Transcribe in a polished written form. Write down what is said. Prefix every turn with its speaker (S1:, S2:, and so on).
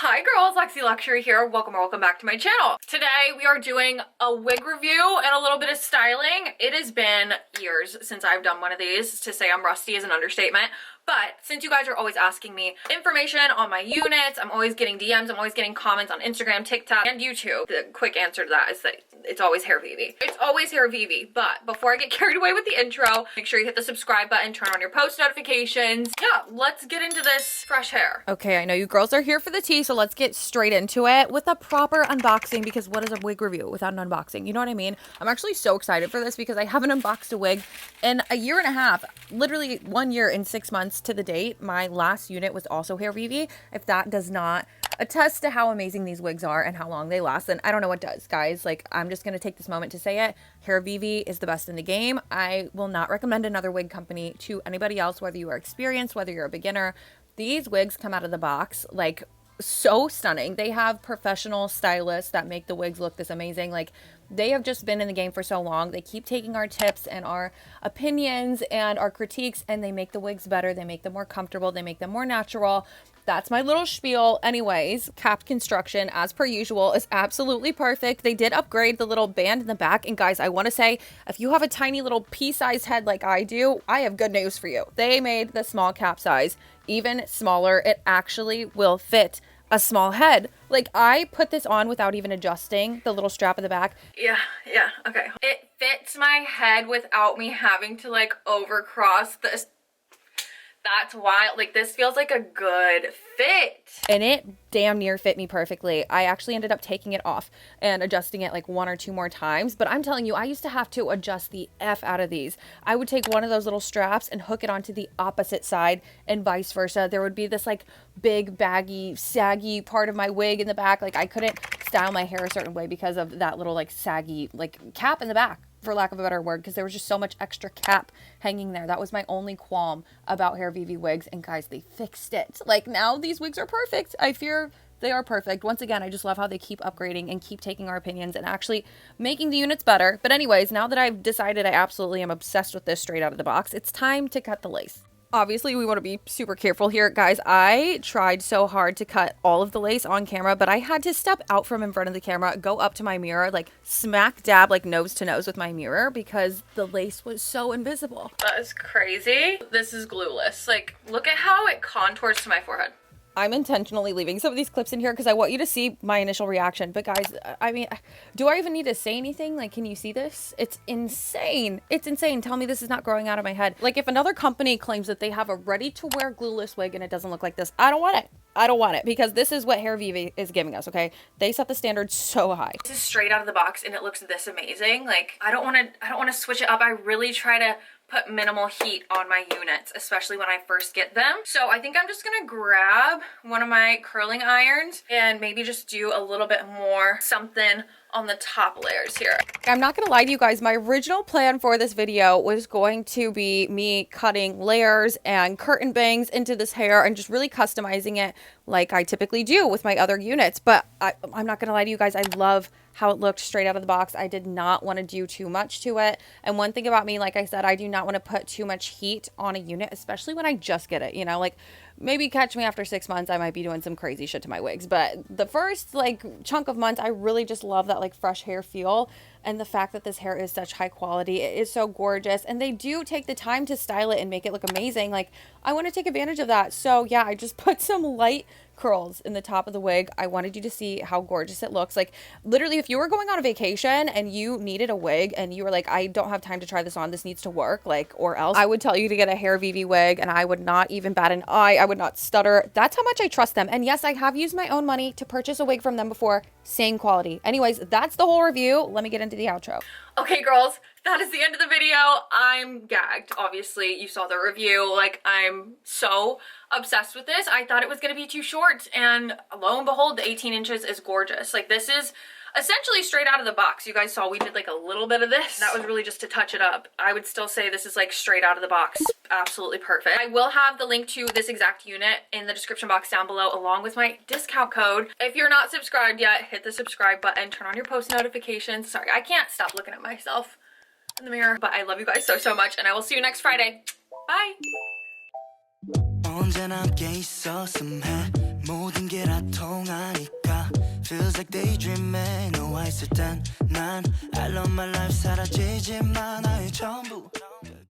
S1: Hi girls, Lexi Luxury here. Welcome or welcome back to my channel. Today we are doing a wig review and a little bit of styling. It has been years since I've done one of these. To say I'm rusty is an understatement. But since you guys are always asking me information on my units, I'm always getting DMs, I'm always getting comments on Instagram, TikTok, and YouTube. The quick answer to that is that it's always Hairvivi. It's always Hairvivi. But before I get carried away with the intro, make sure you hit the subscribe button, turn on your post notifications. Yeah, let's get into this fresh hair. Okay, I know you girls are here for the tea, so let's get straight into it with a proper unboxing, because what is a wig review without an unboxing? You know what I mean? I'm actually so excited for this because I haven't unboxed a wig in a year and a half, literally 1 year and 6 months to the date. My last unit was also Hairvivi. If that does not attest to how amazing these wigs are and how long they last, then I don't know what does, guys. Like, I'm just gonna take this moment to say it. Hairvivi is the best in the game. I will not recommend another wig company to anybody else, whether you are experienced, whether you're a beginner. These wigs come out of the box like so stunning. They have professional stylists that make the wigs look this amazing. Like, they have just been in the game for so long. They keep taking our tips and our opinions and our critiques, and they make the wigs better. They make them more comfortable. They make them more natural. That's my little spiel. Anyways, Cap construction, as per usual, is absolutely perfect. They did upgrade the little band in the back. And guys, I want to say, if you have a tiny little pea-sized head like I do, I have good news for you. They made the small cap size even smaller. It actually will fit a small head. Like, I put this on without even adjusting the little strap at the back. Yeah, okay. It fits my head without me having to like overcross this. That's why, like, this feels like a good fit. And it damn near fit me perfectly. I actually ended up taking it off and adjusting it like 1 or 2 more times. But I'm telling you, I used to have to adjust the F out of these. I would take one of those little straps and hook it onto the opposite side and vice versa. There would be this like big baggy, saggy part of my wig in the back. Like, I couldn't style my hair a certain way because of that little like saggy like cap in the back, for lack of a better word, because there was just so much extra cap hanging there. That was my only qualm about Hairvivi wigs, and guys, they fixed it. Like, now these wigs are perfect. I fear they are perfect. Once again, I just love how they keep upgrading and keep taking our opinions and actually making the units better. But anyways, now that I've decided I absolutely am obsessed with this straight out of the box, it's time to cut the lace. Obviously, we want to be super careful here. Guys, I tried so hard to cut all of the lace on camera, but I had to step out from in front of the camera, go up to my mirror, like smack dab, like nose to nose with my mirror, because the lace was so invisible. That is crazy. This is glueless. Like, look at how it contours to my forehead. I'm intentionally leaving some of these clips in here because I want you to see my initial reaction. But guys, I mean, do I even need to say anything? Like, can you see this? It's insane. It's insane. Tell me this is not growing out of my head. Like, if another company claims that they have a ready-to-wear glueless wig and it doesn't look like this, I don't want it. I don't want it, because this is what Hairvivi is giving us, okay? They set the standard so high. This is straight out of the box and it looks this amazing. Like, I don't want to switch it up. I really try to put minimal heat on my units, especially when I first get them. So I think I'm just gonna grab one of my curling irons and maybe just do a little bit more something on the top layers here. I'm not gonna lie to you guys, my original plan for this video was going to be me cutting layers and curtain bangs into this hair and just really customizing it like I typically do with my other units. But I'm not gonna lie to you guys, I love how it looked straight out of the box. I did not want to do too much to it. And one thing about me, like I said, I do not want to put too much heat on a unit, especially when I just get it, you know, like maybe catch me after 6 months, I might be doing some crazy shit to my wigs. But the first like chunk of months, I really just love that like fresh hair feel. And the fact that this hair is such high quality, it is so gorgeous. And they do take the time to style it and make it look amazing. Like, I want to take advantage of that. So yeah, I just put some light curls in the top of the wig. I wanted you to see how gorgeous it looks. Like, literally, if you were going on a vacation and you needed a wig and you were like, I don't have time to try this on, this needs to work, like, or else, I would tell you to get a Hairvivi wig and I would not even bat an eye. I would not stutter. That's how much I trust them. And yes, I have used my own money to purchase a wig from them before. Same quality. Anyways, that's the whole review. Let me get into the outro. Okay, girls, that is the end of the video. I'm gagged. Obviously, you saw the review. Like, I'm so obsessed with this. I thought it was going to be too short, and lo and behold, the 18 inches is gorgeous. Like, this is essentially straight out of the box. You guys saw we did like a little bit of this. That was really just to touch it up. I would still say this is like straight out of the box. Absolutely perfect. I will have the link to this exact unit in the description box down below, along with my discount code. If you're not subscribed yet, hit the subscribe button, turn on your post notifications. Sorry, I can't stop looking at myself in the mirror, but I love you guys so, so much, and I will see you next Friday. Bye.
S2: 모든 게 다 통하니까 Feels like daydreaming 너와 있을 땐 난 I love my life 사라지지만 나의 전부